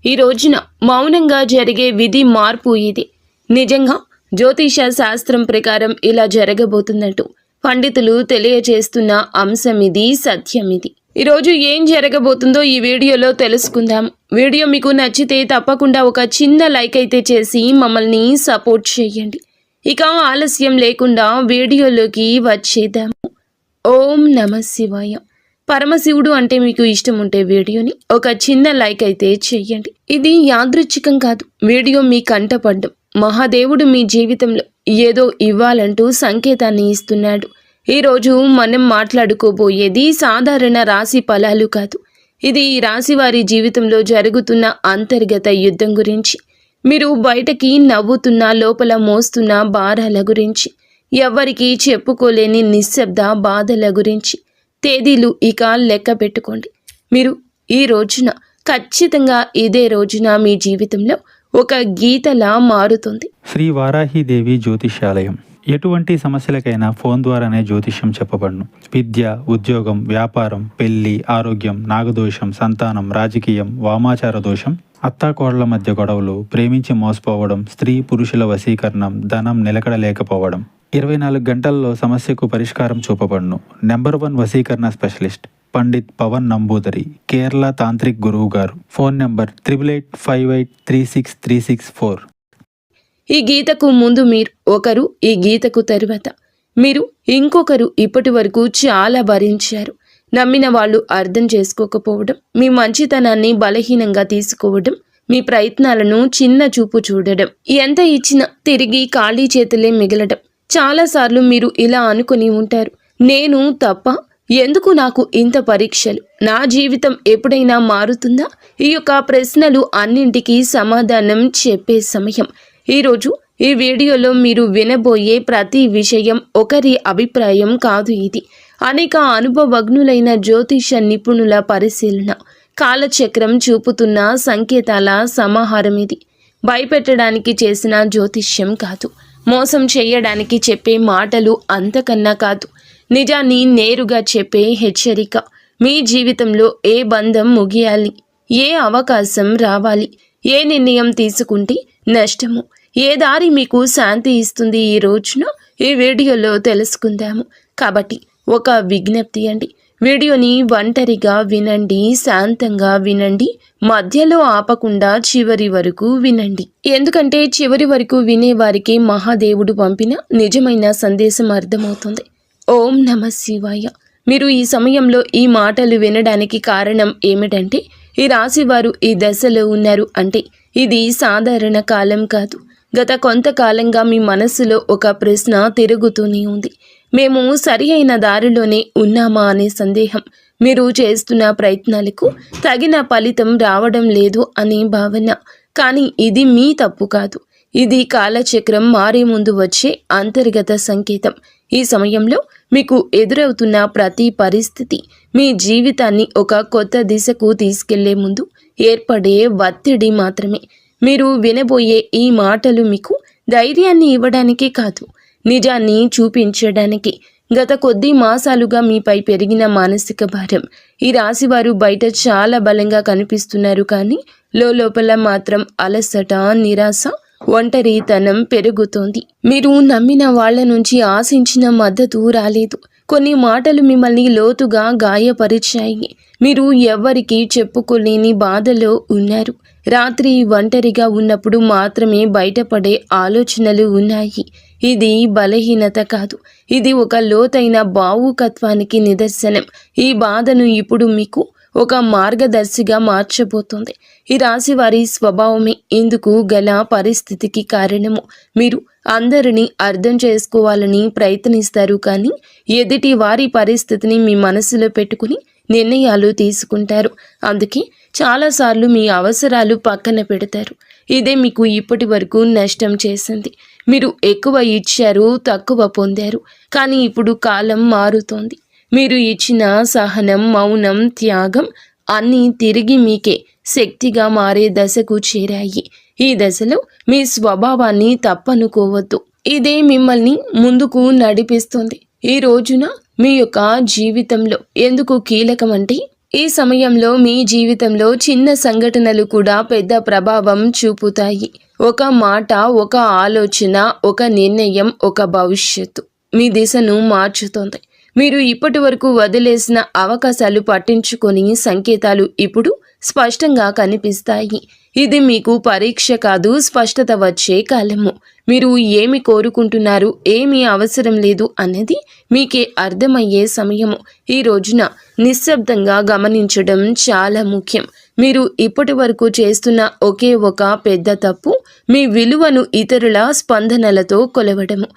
ఈ రోజున మౌనంగా జరిగే విధి మార్పు ఇది. నిజంగా జ్యోతిష శాస్త్రం ప్రకారం ఇలా జరగబోతున్నట్టు పండితులు తెలియజేస్తున్న అంశం ఇది, సత్యం ఇది. ఈరోజు ఏం జరగబోతుందో ఈ వీడియోలో తెలుసుకుందాం. వీడియో మీకు నచ్చితే తప్పకుండా ఒక చిన్న లైక్ అయితే చేసి మమ్మల్ని సపోర్ట్ చేయండి. ఇక ఆలస్యం లేకుండా వీడియోలోకి వచ్చేద్దాము. ఓం నమః శివాయ. పరమశివుడు అంటే మీకు ఇష్టం ఉంటే వీడియోని ఒక చిన్న లైక్ అయితే చెయ్యండి. ఇది యాదృచ్ఛికం కాదు. వీడియో మీ కంటపడ్డం మహాదేవుడు మీ జీవితంలో ఏదో ఇవ్వాలంటూ సంకేతాన్ని ఇస్తున్నాడు. ఈరోజు మనం మాట్లాడుకోబోయేది సాధారణ రాశి ఫలాలు కాదు. ఇది ఈ రాశి వారి జీవితంలో జరుగుతున్న అంతర్గత యుద్ధం గురించి, మీరు బయటకి నవ్వుతున్న లోపల మోస్తున్న భారాల గురించి, ఎవ్వరికీ చెప్పుకోలేని నిశ్శబ్ద బాధల గురించి. తేదీలు ఇక లెక్క పెట్టుకోండి. మీరు ఈ రోజున ఖచ్చితంగా ఇదే రోజున మీ జీవితంలో ఒక గీతలా మారుతుంది. శ్రీ వారాహిదేవి జ్యోతిష్యాలయం. ఎటువంటి సమస్యలకైనా ఫోన్ ద్వారానే జ్యోతిష్యం చెప్పబడును. విద్య, ఉద్యోగం, వ్యాపారం, పెళ్లి, ఆరోగ్యం, నాగదోషం, సంతానం, రాజకీయం, వామాచార దోషం, అత్తాకోడళ్ల మధ్య గొడవలు, ప్రేమించి మోసపోవడం, స్త్రీ పురుషుల వశీకరణం, ధనం నిలకడ లేకపోవడం. 24 గంటల్లో సమస్యకు పరిష్కారం చూపబడును. నెంబర్ 1 వశీకరణ స్పెషలిస్ట్ పండిత్ పవన్ నంబూదరి, కేరళ తాంత్రిక్ గురువు గారు. Phone number 8858363634. ఈ గీతకు ముందు మీరు ఒకరు, ఈ గీతకు తరువాత మీరు ఇంకొకరు ఇప్పటి వరకు చాలా భరించారు. నమ్మిన వాళ్ళు అర్థం చేసుకోకపోవడం, మీ మంచితనాన్ని బలహీనంగా తీసుకోవడం, మీ ప్రయత్నాలను చిన్న చూపు చూడడం, ఎంత ఇచ్చినా తిరిగి ఖాళీ చేతులే మిగలడం. చాలాసార్లు మీరు ఇలా అనుకుని ఉంటారు, నేను తప్ప, ఎందుకు నాకు ఇంత పరీక్షలు, నా జీవితం ఎప్పుడైనా మారుతుందా? ఈ యొక్క ప్రశ్నలు అన్నింటికీ సమాధానం చెప్పే సమయం. ఈరోజు ఈ వీడియోలో మీరు వినబోయే ప్రతి విషయం ఒకరి అభిప్రాయం కాదు. ఇది అనేక అనుభవజ్ఞులైన జ్యోతిష నిపుణుల పరిశీలన, కాలచక్రం చూపుతున్న సంకేతాల సమాహారం. ఇది భయపెట్టడానికి చేసిన జ్యోతిష్యం కాదు, మోసం చేయడానికి చెప్పే మాటలు అంతకన్నా కాదు, నిజాన్ని నేరుగా చెప్పే హెచ్చరిక. మీ జీవితంలో ఏ బంధం ముగియాలి, ఏ అవకాశం రావాలి, ఏ నిర్ణయం తీసుకుంటే నష్టము, ఏ దారి మీకు శాంతి ఇస్తుంది, ఈ రోజున ఈ వీడియోలో తెలుసుకుందాము. కాబట్టి ఒక విజ్ఞప్తి అండి, వీడియోని ఒంటరిగా వినండి, శాంతంగా వినండి, మధ్యలో ఆపకుండా చివరి వరకు వినండి. ఎందుకంటే చివరి వరకు వినేవారికి మహాదేవుడు పంపిన నిజమైన సందేశం అర్థమవుతుంది. ఓం నమః శివాయ. మీరు ఈ సమయంలో ఈ మాటలు వినడానికి కారణం ఏమిటంటే, ఈ రాశివారు ఈ దశలో ఉన్నారు అంటే ఇది సాధారణ కాలం కాదు. గత కొంతకాలంగా మీ మనస్సులో ఒక ప్రశ్న తిరుగుతూనే ఉంది. మేము సరి అయిన దారిలోనే ఉన్నామా అనే సందేహం, మీరు చేస్తున్న ప్రయత్నాలకు తగిన ఫలితం రావడం లేదు అనే భావన. కానీ ఇది మీ తప్పు కాదు, ఇది కాలచక్రం మారే ముందు వచ్చే అంతర్గత సంకేతం. ఈ సమయంలో మీకు ఎదురవుతున్న ప్రతి పరిస్థితి మీ జీవితాన్ని ఒక కొత్త దిశకు తీసుకెళ్లే ముందు ఏర్పడే ఒత్తిడి మాత్రమే. మీరు వినబోయే ఈ మాటలు మీకు ధైర్యాన్ని ఇవ్వడానికి కాదు, నిజాన్ని చూపించడానికి. గత కొద్ది మాసాలుగా మీపై పెరిగిన మానసిక భారం. ఈ రాశివారు బయట చాలా బలంగా కనిపిస్తున్నారు, కానీ లోపల మాత్రం అలసట, నిరాశ, ఒంటరితనం పెరుగుతోంది. మీరు నమ్మిన వాళ్ళ నుంచి ఆశించిన మద్దతు రాలేదు. కొన్ని మాటలు మిమ్మల్ని లోతుగా గాయపరిచాయి. మీరు ఎవ్వరికీ చెప్పుకోలేని బాధలో ఉన్నారు. రాత్రి ఒంటరిగా ఉన్నప్పుడు మాత్రమే బయటపడే ఆలోచనలు ఉన్నాయి. ఇది బలహీనత కాదు, ఇది ఒక లోతైన భావుకత్వానికి నిదర్శనం. ఈ బాధను ఇప్పుడు మీకు ఒక మార్గదర్శిగా మార్చబోతోంది. ఈ రాశి వారి స్వభావమే ఇందుకు గల పరిస్థితికి కారణము. మీరు అందరినీ అర్థం చేసుకోవాలని ప్రయత్నిస్తారు, కానీ ఎదుటి వారి పరిస్థితిని మీ మనసులో పెట్టుకుని నిర్ణయాలు తీసుకుంటారు. అందుకే చాలాసార్లు మీ అవసరాలు పక్కన పెడతారు. ఇదే మీకు ఇప్పటి వరకు నష్టం చేసింది. మీరు ఎక్కువ ఇచ్చారు, తక్కువ పొందారు. కానీ ఇప్పుడు కాలం మారుతోంది. మీరు ఇచ్చిన సహనం, మౌనం, త్యాగం అన్నీ తిరిగి మీకే శక్తిగా మారే దశకు చేరాయి. ఈ దశలో మీ స్వభావాన్ని తప్పనుకోవద్దు. ఇదే మిమ్మల్ని ముందుకు నడిపిస్తుంది. ఈ రోజున మీ యొక్క జీవితంలో ఎందుకు కీలకమంటే, ఈ సమయంలో మీ జీవితంలో చిన్న సంఘటనలు కూడా పెద్ద ప్రభావం చూపుతాయి. ఒక మాట, ఒక ఆలోచన, ఒక నిర్ణయం, ఒక భవిష్యత్తు మీ దిశను మార్చుతోంది. మీరు ఇప్పటి వరకు వదిలేసిన అవకాశాలు పట్టించుకొని సంకేతాలు ఇప్పుడు స్పష్టంగా కనిపిస్తాయి. ఇది మీకు పరీక్ష కాదు, స్పష్టత వచ్చే కాలము. మీరు ఏమి కోరుకుంటున్నారు, ఏమీ అవసరం లేదు అనేది మీకే అర్థమయ్యే సమయము. ఈ రోజున నిశ్శబ్దంగా గమనించడం చాలా ముఖ్యం. మీరు ఇప్పటి వరకు చేస్తున్న ఒకే ఒక పెద్ద తప్పు మీ విలువను ఇతరుల స్పందనలతో కొలవడము.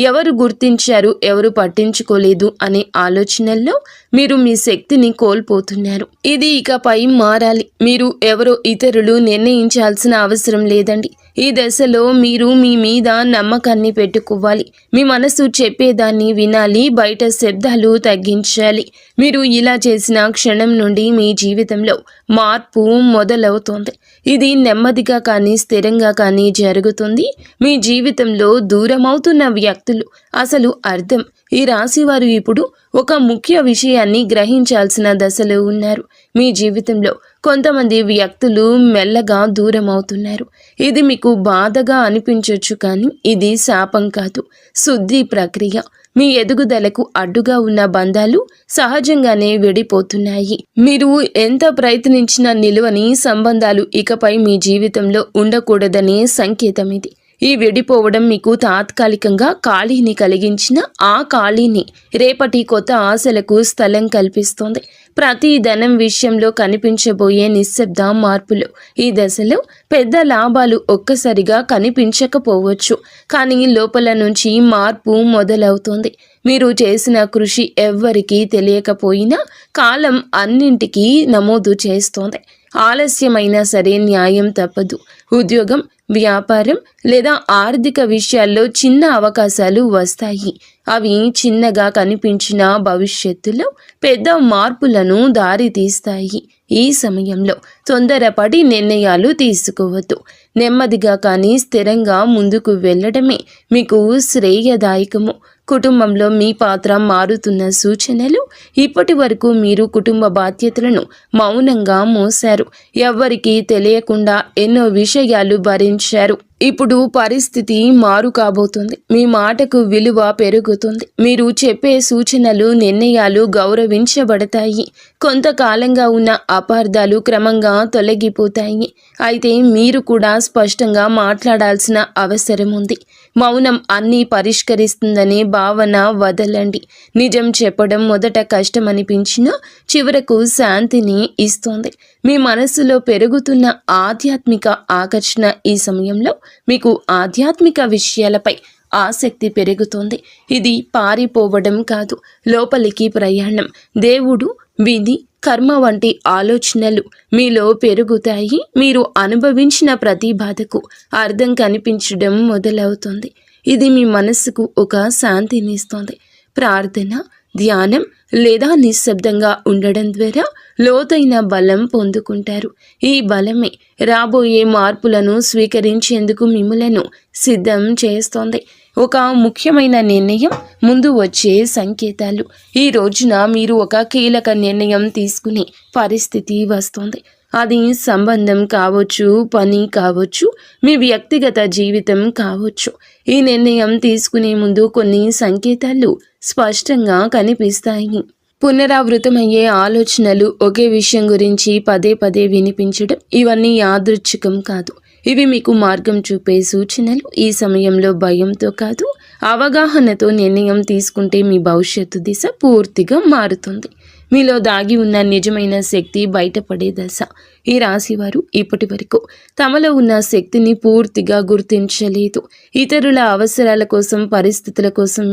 ఎవరు గుర్తించారు, ఎవరు పట్టించుకోలేదు అనే ఆలోచనల్లో మీరు మీ శక్తిని కోల్పోతున్నారు. ఇది ఇకపై మారాలి. మీరు ఎవరో ఇతరులు నిర్ణయించాల్సిన అవసరం లేదండి. ఈ దశలో మీరు మీ మీద నమ్మకాన్ని పెట్టుకోవాలి. మీ మనసు చెప్పేదాన్ని వినాలి, బయట శబ్దాలు తగ్గించాలి. మీరు ఇలా చేసిన క్షణం నుండి మీ జీవితంలో మార్పు మొదలవుతోంది. ఇది నెమ్మదిగా కానీ స్థిరంగా కానీ జరుగుతుంది. మీ జీవితంలో దూరమవుతున్న వ్యక్తులు అసలు అర్థం. ఈ రాశివారు ఇప్పుడు ఒక ముఖ్య విషయాన్ని గ్రహించాల్సిన దశలో ఉన్నారు. మీ జీవితంలో కొంతమంది వ్యక్తులు మెల్లగా దూరం అవుతున్నారు. ఇది మీకు బాధగా అనిపించవచ్చు, కానీ ఇది శాపం కాదు, శుద్ధి ప్రక్రియ. మీ ఎదుగుదలకు అడ్డుగా ఉన్న బంధాలు సహజంగానే విడిపోతున్నాయి. మీరు ఎంత ప్రయత్నించినా నిలువని సంబంధాలు ఇకపై మీ జీవితంలో ఉండకూడదనే సంకేతం ఇది. ఈ విడిపోవడం మీకు తాత్కాలికంగా ఖాళీని కలిగించిన ఆ ఖాళీని రేపటి కొత్త ఆశలకు స్థలం కల్పిస్తోంది. ప్రతి ధనం విషయంలో కనిపించబోయే నిశ్శబ్ద మార్పులు. ఈ దశలో పెద్ద లాభాలు ఒక్కసారిగా కనిపించకపోవచ్చు, కానీ లోపల నుంచి మార్పు మొదలవుతోంది. మీరు చేసిన కృషి ఎవ్వరికీ తెలియకపోయినా కాలం అన్నింటికీ నమోదు చేస్తోంది. ఆలస్యమైనా సరే న్యాయం తప్పదు. ఉద్యోగం, వ్యాపారం లేదా ఆర్థిక విషయాల్లో చిన్న అవకాశాలు వస్తాయి. అవి చిన్నగా కనిపించిన భవిష్యత్తులో పెద్ద మార్పులను దారితీస్తాయి. ఈ సమయంలో తొందరపడి నిర్ణయాలు తీసుకోవద్దు. నెమ్మదిగా కానీ స్థిరంగా ముందుకు వెళ్ళడమే మీకు శ్రేయదాయకము. కుటుంబంలో మీ పాత్ర మారుతున్న సూచనలు. ఇప్పటి వరకు మీరు కుటుంబ బాధ్యతలను మౌనంగా మోశారు. ఎవ్వరికీ తెలియకుండా ఎన్నో విషయాలు భరించారు. ఇప్పుడు పరిస్థితి మారు కాబోతుంది. మీ మాటకు విలువ పెరుగుతుంది. మీరు చెప్పే సూచనలు, నిర్ణయాలు గౌరవించబడతాయి. కొంతకాలంగా ఉన్న అపార్థాలు క్రమంగా తొలగిపోతాయి. అయితే మీరు కూడా స్పష్టంగా మాట్లాడాల్సిన అవసరం ఉంది. మౌనం అన్నీ పరిష్కరిస్తుందనే భావన వదలండి. నిజం చెప్పడం మొదట కష్టమనిపించినా చివరకు శాంతిని ఇస్తుంది. మీ మనసులో పెరుగుతున్న ఆధ్యాత్మిక ఆకర్షణ. ఈ సమయంలో మీకు ఆధ్యాత్మిక విషయాలపై ఆసక్తి పెరుగుతోంది. ఇది పారిపోవడం కాదు, లోపలికి ప్రయాణం. దేవుడు, విధి, కర్మ వంటి ఆలోచనలు మీలో పెరుగుతాయి. మీరు అనుభవించిన ప్రతి బాధకు అర్థం కనిపించడం మొదలవుతుంది. ఇది మీ మనస్సుకు ఒక శాంతినిస్తుంది. ప్రార్థన, ధ్యానం లేదా నిశ్శబ్దంగా ఉండడం ద్వారా లోతైన బలం పొందుకుంటారు. ఈ బలమే రాబోయే మార్పులను స్వీకరించేందుకు మిమ్మలను సిద్ధం చేస్తోంది. ఒక ముఖ్యమైన నిర్ణయం, ముందు వచ్చే సంకేతాలు. ఈ రోజున మీరు ఒక కీలక నిర్ణయం తీసుకునే పరిస్థితి వస్తుంది. అది సంబంధం కావచ్చు, పని కావచ్చు, మీ వ్యక్తిగత జీవితం కావచ్చు. ఈ నిర్ణయం తీసుకునే ముందు కొన్ని సంకేతాలు స్పష్టంగా కనిపిస్తాయి. పునరావృతమయ్యే ఆలోచనలు, ఒకే విషయం గురించి పదే పదే వినిపించడం, ఇవన్నీ యాదృచ్ఛికం కాదు. ఇవి మీకు మార్గం చూపే సూచనలు. ఈ సమయంలో భయంతో కాదు, అవగాహనతో నిర్ణయం తీసుకుంటే మీ భవిష్యత్తు దిశ పూర్తిగా మారుతుంది. మీలో దాగి ఉన్న నిజమైన శక్తి బయటపడే దశ. ఈ రాశివారు ఇప్పటి వరకు తమలో ఉన్న శక్తిని పూర్తిగా గుర్తించలేదు. ఇతరుల అవసరాల కోసం, పరిస్థితుల కోసం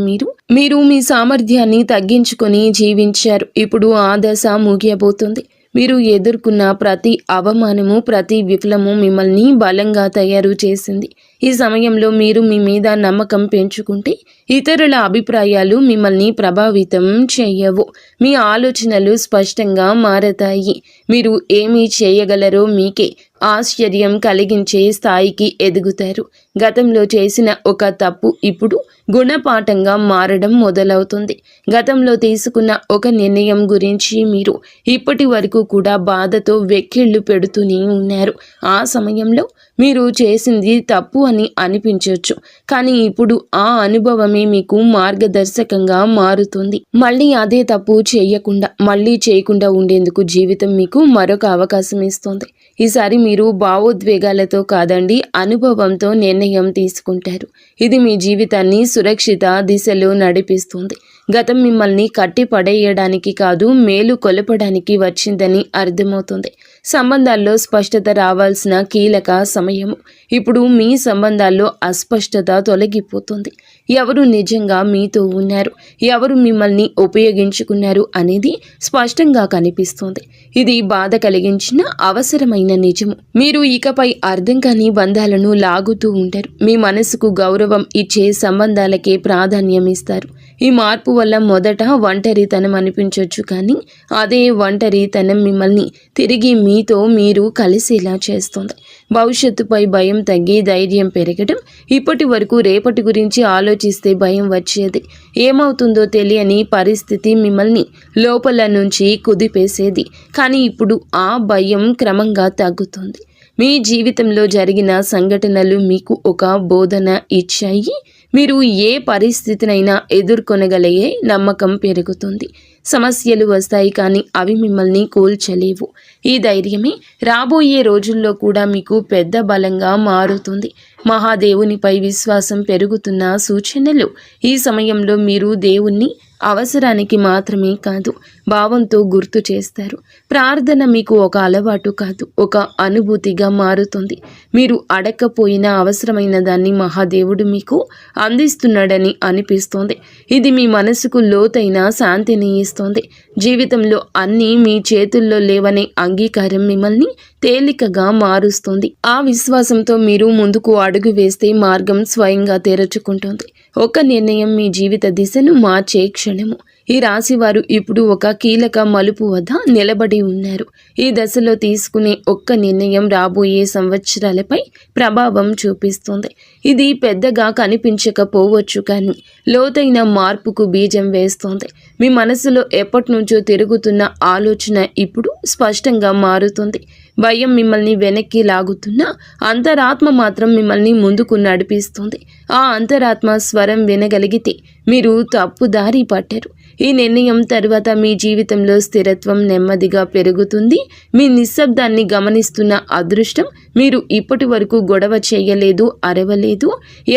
మీరు మీ సామర్థ్యాన్ని తగ్గించుకొని జీవించారు. ఇప్పుడు ఆ దశ ముగియబోతుంది. మీరు ఎదుర్కొన్న ప్రతి అవమానము, ప్రతి విఫలము మిమ్మల్ని బలంగా తయారు చేసింది. ఈ సమయంలో మీరు మీ మీద నమ్మకం పెంచుకుంటే ఇతరుల అభిప్రాయాలు మిమ్మల్ని ప్రభావితం చేయవు. మీ ఆలోచనలు స్పష్టంగా మారతాయి. మీరు ఏమి చేయగలరో మీకే ఆశ్చర్యం కలిగించే స్థాయికి ఎదుగుతారు. గతంలో చేసిన ఒక తప్పు ఇప్పుడు గుణపాఠంగా మారడం మొదలవుతుంది. గతంలో తీసుకున్న ఒక నిర్ణయం గురించి మీరు ఇప్పటి వరకు కూడా బాధతో వెక్కిళ్ళు పెడుతూనే ఉన్నారు. ఆ సమయంలో మీరు చేసింది తప్పు అని అనిపించవచ్చు, కానీ ఇప్పుడు ఆ అనుభవమే మీకు మార్గదర్శకంగా మారుతుంది. మళ్ళీ అదే తప్పు చేయకుండా ఉండేందుకు జీవితం మీకు మరొక అవకాశం ఇస్తుంది. ఈసారి మీరు భావోద్వేగాలతో కాదండి, అనుభవంతో నిర్ణయం తీసుకుంటారు. ఇది మీ జీవితాన్ని సురక్షిత దిశలో నడిపిస్తుంది. గతం మిమ్మల్ని కట్టి పడేయడానికి కాదు, మేలు కొలపడానికి వచ్చిందని అర్థమవుతుంది. సంబంధాల్లో స్పష్టత రావాల్సిన కీలక సమయము. ఇప్పుడు మీ సంబంధాల్లో అస్పష్టత తొలగిపోతుంది. ఎవరు నిజంగా మీతో ఉన్నారు, ఎవరు మిమ్మల్ని ఉపయోగించుకున్నారు అనేది స్పష్టంగా కనిపిస్తుంది. ఇది బాధ కలిగించిన అవసరమైన నిజము. మీరు ఇకపై అర్థం కాని బంధాలను లాగుతూ ఉంటారు. మీ మనసుకు గౌరవం ఇచ్చే సంబంధాలకే ప్రాధాన్యం ఇస్తారు. ఈ మార్పు వల్ల మొదట ఒంటరితనం అనిపించవచ్చు, కానీ అదే ఒంటరితనం మిమ్మల్ని తిరిగి మీతో మీరు కలిసేలా చేస్తుంది. భవిష్యత్తుపై భయం తగ్గి ధైర్యం పెరగడం. ఇప్పటి వరకు రేపటి గురించి ఆలోచిస్తే భయం వచ్చేది. ఏమవుతుందో తెలియని పరిస్థితి మిమ్మల్ని లోపల నుంచి కుదిపేసేది. కానీ ఇప్పుడు ఆ భయం క్రమంగా తగ్గుతుంది. మీ జీవితంలో జరిగిన సంఘటనలు మీకు ఒక బోధన ఇచ్చాయి. మీరు ఏ పరిస్థితినైనా ఎదుర్కొనగలిగే నమ్మకం పెరుగుతుంది. సమస్యలు వస్తాయి, కానీ అవి మిమ్మల్ని కూల్చలేవు. ఈ ధైర్యమే రాబోయే రోజుల్లో కూడా మీకు పెద్ద బలంగా మారుతుంది. మహాదేవునిపై విశ్వాసం పెరుగుతున్న సూచనలు. ఈ సమయంలో మీరు దేవుణ్ణి అవసరానికి మాత్రమే కాదు, భావంతో గుర్తు చేస్తారు. ప్రార్థన మీకు ఒక అలవాటు కాదు, ఒక అనుభూతిగా మారుతుంది. మీరు అడగకపోయినా అవసరమైన దాన్ని మహాదేవుడు మీకు అందిస్తున్నాడని అనిపిస్తోంది. ఇది మీ మనసుకు లోతైన శాంతిని ఇస్తుంది. జీవితంలో అన్నీ మీ చేతుల్లో లేవనే అంగీకారం మిమ్మల్ని తేలికగా మారుస్తుంది. ఆ విశ్వాసంతో మీరు ముందుకు అడుగు వేస్తే మార్గం స్వయంగా తెరుచుకుంటుంది. ఒక నిర్ణయం మీ జీవిత దిశను మార్చే క్షణము. ఈ రాశి వారు ఇప్పుడు ఒక కీలక మలుపు వద్ద నిలబడి ఉన్నారు. ఈ దశలో తీసుకునే ఒక్క నిర్ణయం రాబోయే సంవత్సరాలపై ప్రభావం చూపిస్తుంది. ఇది పెద్దగా కనిపించకపోవచ్చు, కానీ లోతైన మార్పుకు బీజం వేస్తుంది. మీ మనసులో ఎప్పటి నుంచో తిరుగుతున్న ఆలోచన ఇప్పుడు స్పష్టంగా మారుతుంది. భయం మిమ్మల్ని వెనక్కి లాగుతున్నా అంతరాత్మ మాత్రం మిమ్మల్ని ముందుకు నడిపిస్తుంది. ఆ అంతరాత్మ స్వరం వినగలిగితే మీరు తప్పుదారి పట్టారు. ఈ నిర్ణయం తర్వాత మీ జీవితంలో స్థిరత్వం నెమ్మదిగా పెరుగుతుంది. మీ నిశ్శబ్దాన్ని గమనిస్తున్న అదృష్టం. మీరు ఇప్పటి వరకు గొడవ చేయలేదు, అరవలేదు,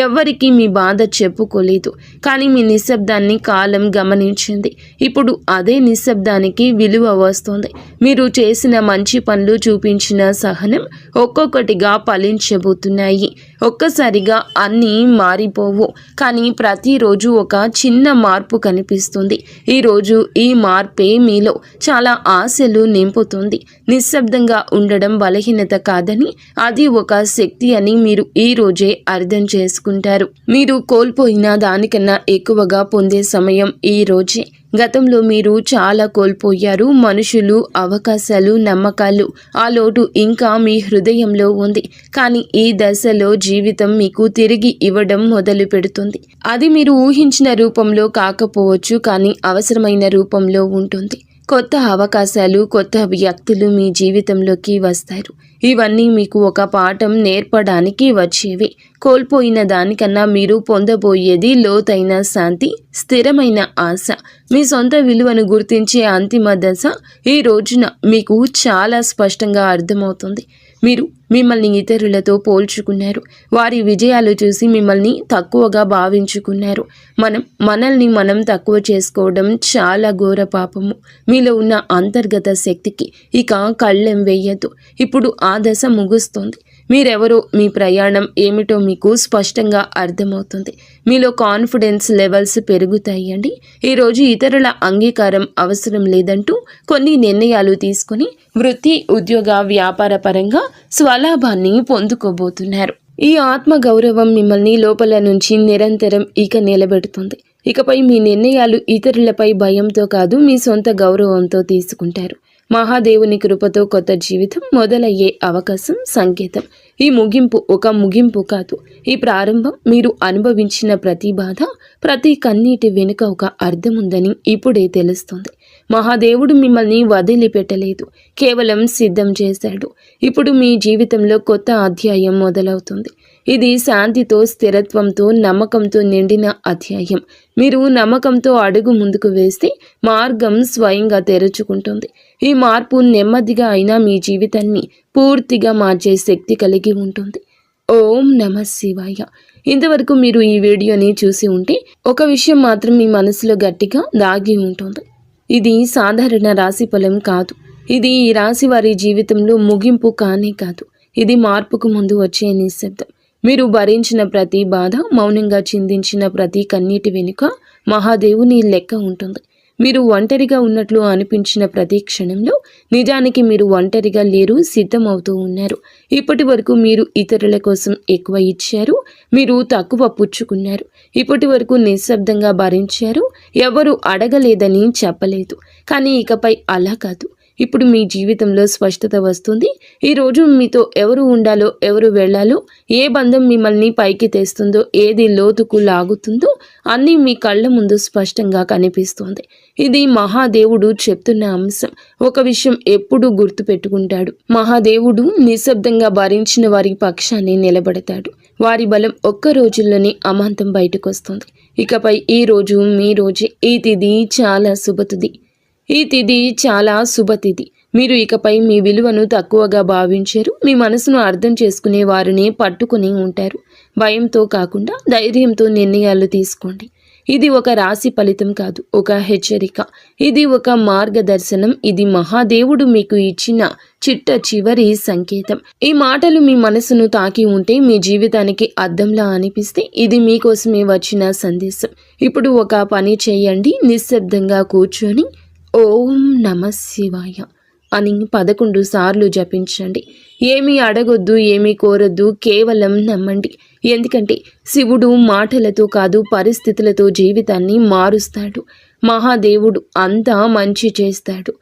ఎవ్వరికీ మీ బాధ చెప్పుకోలేదు, కానీ మీ నిశ్శబ్దాన్ని కాలం గమనించింది. ఇప్పుడు అదే నిశ్శబ్దానికి విలువ వస్తుంది. మీరు చేసిన మంచి పనులు, చూపించిన సహనం ఒక్కొక్కటిగా ఫలించబోతున్నాయి. ఒక్కసారిగా అన్నీ మారిపోవు, కానీ ప్రతిరోజు ఒక చిన్న మార్పు కనిపిస్తుంది. ఈరోజు ఈ మార్పే మీలో చాలా ఆశలు నింపుతుంది. నిశ్శబ్దంగా ఉండడం బలహీనత కాదని, అది ఒక శక్తి అని మీరు ఈ రోజే అర్థం చేసుకుంటారు. మీరు కోల్పోయిన దానికన్నా ఎక్కువగా పొందే సమయం ఈ రోజే. గతంలో మీరు చాలా కోల్పోయారు. మనుషులు, అవకాశాలు, నమ్మకాలు. ఆ లోటు ఇంకా మీ హృదయంలో ఉంది. కానీ ఈ దశలో జీవితం మీకు తిరిగి ఇవ్వడం మొదలు పెడుతుంది. అది మీరు ఊహించిన రూపంలో కాకపోవచ్చు, కానీ అవసరమైన రూపంలో ఉంటుంది. కొత్త అవకాశాలు, కొత్త వ్యక్తులు మీ జీవితంలోకి వస్తారు. ఇవన్నీ మీకు ఒక పాఠం నేర్పడానికి వచ్చేవి. కోల్పోయిన దానికన్నా మీరు పొందబోయేది లోతైన శాంతి, స్థిరమైన ఆశ. మీ సొంత విలువను గుర్తించే అంతిమ దశ ఈ రోజున మీకు చాలా స్పష్టంగా అర్థమవుతుంది. మీరు మిమ్మల్ని ఇతరులతో పోల్చుకున్నారు. వారి విజయాలు చూసి మిమ్మల్ని తక్కువగా భావించుకున్నారు. మనల్ని మనం తక్కువ చేసుకోవడం చాలా ఘోర పాపము. మీలో ఉన్న అంతర్గత శక్తికి ఇక కళ్ళెం వేయద్దు. ఇప్పుడు ఆ దశ ముగుస్తుంది. మీరెవరో, మీ ప్రయాణం ఏమిటో మీకు స్పష్టంగా అర్థమవుతుంది. మీలో కాన్ఫిడెన్స్ లెవెల్స్ పెరుగుతాయండి. ఈరోజు ఇతరుల అంగీకారం అవసరం లేదంటూ కొన్ని నిర్ణయాలు తీసుకుని వృత్తి, ఉద్యోగ, వ్యాపార పరంగా స్వలాభాన్ని పొందుకోబోతున్నారు. ఈ ఆత్మ గౌరవం మిమ్మల్ని లోపల నుంచి నిరంతరం ఇక నిలబెడుతుంది. ఇకపై మీ నిర్ణయాలు ఇతరులపై భయంతో కాదు, మీ సొంత గౌరవంతో తీసుకుంటారు. మహాదేవుని కృపతో కొత్త జీవితం మొదలయ్యే అవకాశం సంకేతం. ఈ ముగింపు ఒక ముగింపు కాదు, ఈ ప్రారంభం. మీరు అనుభవించిన ప్రతి బాధ, ప్రతి కన్నీటి వెనుక ఒక అర్థం ఉందని ఇప్పుడే తెలుస్తుంది. మహాదేవుడు మిమ్మల్ని వదిలిపెట్టలేదు, కేవలం సిద్ధం చేశాడు. ఇప్పుడు మీ జీవితంలో కొత్త అధ్యాయం మొదలవుతుంది. ఇది శాంతితో, స్థిరత్వంతో, నమ్మకంతో నిండిన అధ్యాయం. మీరు నమ్మకంతో అడుగు ముందుకు వేస్తే మార్గం స్వయంగా తెరుచుకుంటుంది. ఈ మార్పు నెమ్మదిగా అయినా మీ జీవితాన్ని పూర్తిగా మార్చే శక్తి కలిగి ఉంటుంది. ఓం నమః శివాయ. ఇంతవరకు మీరు ఈ వీడియోని చూసి ఉంటే ఒక విషయం మాత్రం మీ మనసులో గట్టిగా దాగి ఉంటుంది. ఇది సాధారణ రాశి ఫలం కాదు. ఇది ఈ రాశి వారి జీవితంలో ముగింపు కానే కాదు. ఇది మార్పుకు ముందు వచ్చే నిశ్శబ్దం. మీరు భరించిన ప్రతి బాధ, మౌనంగా చిందించిన ప్రతి కన్నీటి వెనుక మహాదేవుని లెక్క ఉంటుంది. మీరు ఒంటరిగా ఉన్నట్లు అనిపించిన ప్రతి క్షణంలో నిజానికి మీరు ఒంటరిగా లేరు, సిద్ధమవుతూ ఉన్నారు. ఇప్పటి వరకు మీరు ఇతరుల కోసం ఎక్కువ ఇచ్చారు, మీరు తక్కువ పుచ్చుకున్నారు. ఇప్పటి వరకు నిశ్శబ్దంగా భరించారు, ఎవరు అడగలేదని చెప్పలేదు. కానీ ఇకపై అలా కాదు. ఇప్పుడు మీ జీవితంలో స్పష్టత వస్తుంది. ఈరోజు మీతో ఎవరు ఉండాలో, ఎవరు వెళ్ళాలో, ఏ బంధం మిమ్మల్ని పైకి తెస్తుందో, ఏది లోతుకు లాగుతుందో అన్నీ మీ కళ్ళ ముందు స్పష్టంగా కనిపిస్తోంది. ఇది మహాదేవుడు చెప్తున్న అంశం. ఒక విషయం ఎప్పుడూ గుర్తుపెట్టుకుంటాడు. మహాదేవుడు నిశ్శబ్దంగా భరించిన వారి పక్షాన్ని నిలబడతాడు. వారి బలం ఒక్క రోజుల్లోనే అమాంతం బయటకొస్తుంది. ఇకపై ఈ రోజు మీ రోజే. ఈ తిథి చాలా శుభతిథి. ఈ తిథి చాలా శుభతిథి. మీరు ఇకపై మీ విలువను తక్కువగా భావించారు. మీ మనసును అర్థం చేసుకునే వారిని పట్టుకుని ఉంటారు. భయంతో కాకుండా ధైర్యంతో నిర్ణయాలు తీసుకోండి. ఇది ఒక రాశి ఫలితం కాదు, ఒక హెచ్చరిక. ఇది ఒక మార్గదర్శనం. ఇది మహాదేవుడు మీకు ఇచ్చిన చిట్ట చివరి సంకేతం. ఈ మాటలు మీ మనసును తాకి ఉంటే, మీ జీవితానికి అద్దంలా అనిపిస్తే ఇది మీకోసమే వచ్చిన సందేశం. ఇప్పుడు ఒక పని చేయండి. నిశ్శబ్దంగా కూర్చొని ఓం నమః శివాయ అని 11 సార్లు జపించండి. ఏమీ అడగొద్దు, ఏమీ కోరొద్దు, కేవలం నమ్మండి. ఎందుకంటే శివుడు మాటలతో కాదు, పరిస్థితులతో జీవితాన్ని మారుస్తాడు. మహాదేవుడు అంతా మంచి చేస్తాడు.